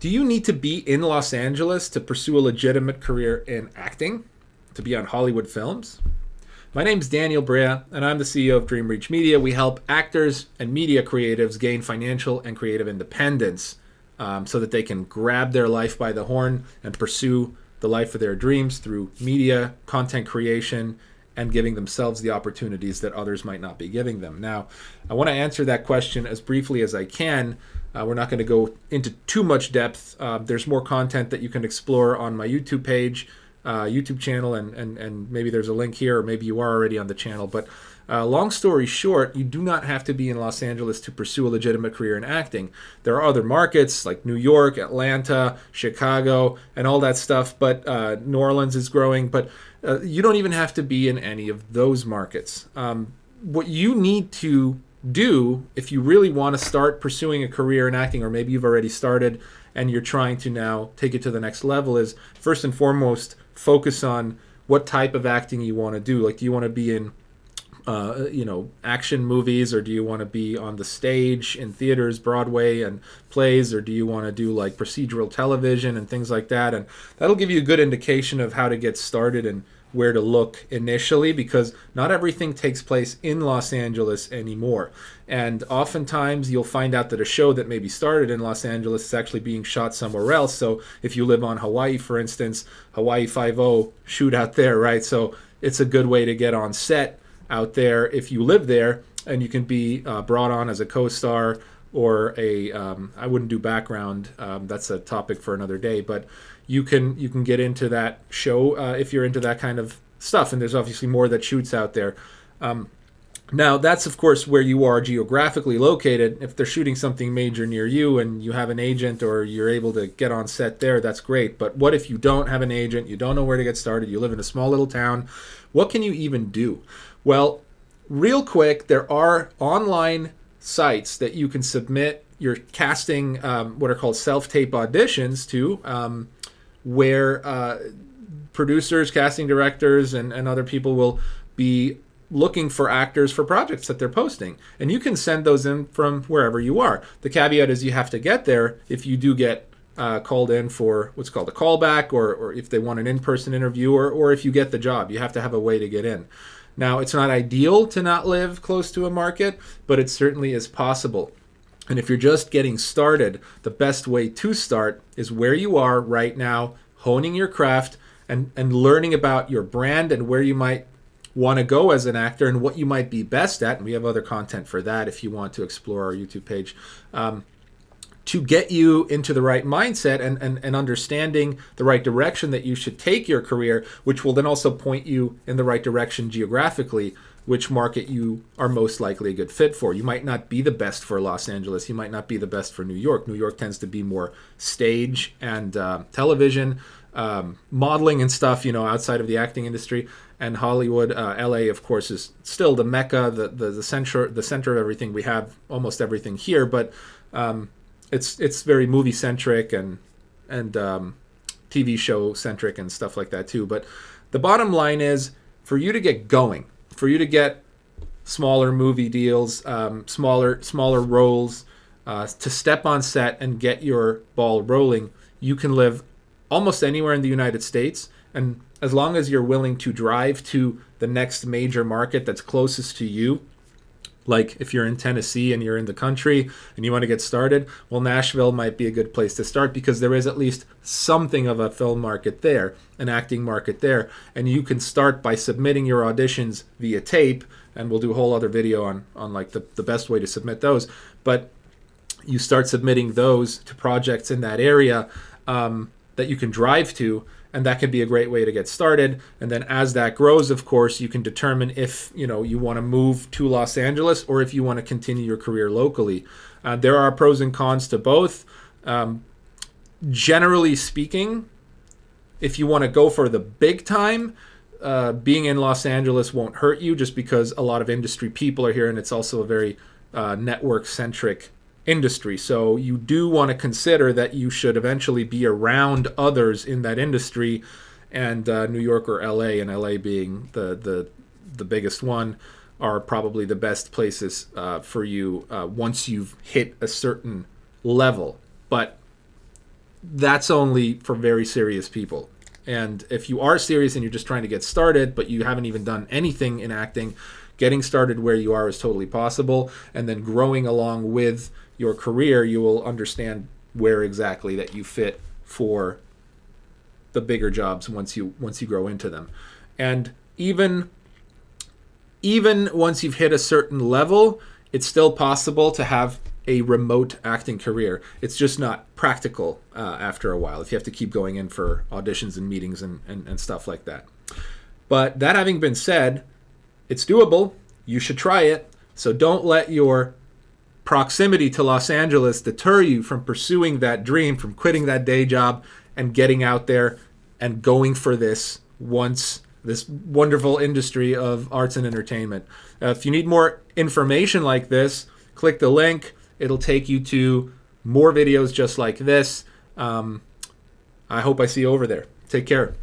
Do you need to be in Los Angeles to pursue a legitimate career in acting, to be on Hollywood films? My name's Daniel Brea, and I'm the CEO of Dream Reach Media. We help actors and media creatives gain financial and creative independence so that they can grab their life by the horn and pursue the life of their dreams through media, content creation, and giving themselves the opportunities that others might not be giving them. Now, I want to answer that question as briefly as I can. We're not going to go into too much depth. There's more content that you can explore on my YouTube page, YouTube channel, and maybe there's a link here, or maybe you are already on the channel. But long story short, you do not have to be in Los Angeles to pursue a legitimate career in acting. There are other markets like New York, Atlanta, Chicago, and all that stuff, but New Orleans is growing. But you don't even have to be in any of those markets. What you need to do if you really want to start pursuing a career in acting, or maybe you've already started and you're trying to now take it to the next level, is first and foremost focus on what type of acting you want to do. Like, do you want to be in action movies, or do you want to be on the stage in theaters, Broadway and plays, or do you want to do like procedural television and things like that? And that'll give you a good indication of how to get started and where to look initially, because not everything takes place in Los Angeles anymore. And oftentimes you'll find out that a show that maybe started in Los Angeles is actually being shot somewhere else. So if you live on Hawaii, for instance, Hawaii Five-0 shoot out there, right? So it's a good way to get on set out there if you live there, and you can be brought on as a co-star or a I wouldn't do background, that's a topic for another day, but you can get into that show if you're into that kind of stuff. And there's obviously more that shoots out there. Now that's of course where you are geographically located. If they're shooting something major near you and you have an agent, or you're able to get on set there, that's great. But what if you don't have an agent, you don't know where to get started, you live in a small little town? What can you even do? Well, real quick, there are online sites that you can submit your casting, what are called self-tape auditions to, where producers, casting directors, and other people will be looking for actors for projects that they're posting. And you can send those in from wherever you are. The caveat is you have to get there if you do get called in for what's called a callback, or if they want an in-person interview, or if you get the job. You have to have a way to get in. Now, it's not ideal to not live close to a market, but it certainly is possible. And if you're just getting started, the best way to start is where you are right now, honing your craft and learning about your brand and where you might want to go as an actor and what you might be best at. And we have other content for that if you want to explore our YouTube page. To get you into the right mindset and understanding the right direction that you should take your career, which will then also point you in the right direction geographically, which market you are most likely a good fit for. You might not be the best for Los Angeles. You might not be the best for New York. New York tends to be more stage and television, modeling and stuff, outside of the acting industry. And Hollywood, LA, of course, is still the mecca, the center of everything. We have almost everything here, but it's very movie centric and TV show centric and stuff like that too. But the bottom line is, for you to get going, for you to get smaller movie deals, smaller roles, to step on set and get your ball rolling, you can live almost anywhere in the United States. And as long as you're willing to drive to the next major market that's closest to you, like if you're in Tennessee and you're in the country and you want to get started, well, Nashville might be a good place to start, because there is at least something of a film market there, an acting market there. And you can start by submitting your auditions via tape, and we'll do a whole other video on like the best way to submit those. But you start submitting those to projects in that area that you can drive to, and that can be a great way to get started. And then as that grows, of course, you can determine if you want to move to Los Angeles or if you want to continue your career locally. There are pros and cons to both. Generally speaking, if you want to go for the big time, being in Los Angeles won't hurt you, just because a lot of industry people are here, and it's also a very network-centric industry. So you do want to consider that you should eventually be around others in that industry, and New York or LA, and LA being the biggest one, are probably the best places for you once you've hit a certain level. But that's only for very serious people. And if you are serious and you're just trying to get started, but you haven't even done anything in acting, getting started where you are is totally possible. And then growing along with your career, you will understand where exactly that you fit for the bigger jobs once you grow into them. And even once you've hit a certain level, it's still possible to have a remote acting career. It's just not practical after a while if you have to keep going in for auditions and meetings and stuff like that. But that having been said, it's doable. You should try it. So don't let your proximity to Los Angeles deter you from pursuing that dream, from quitting that day job and getting out there and going for this wonderful industry of arts and entertainment. If you need more information like this, click the link. It'll take you to more videos just like this. I hope I see you over there. Take care.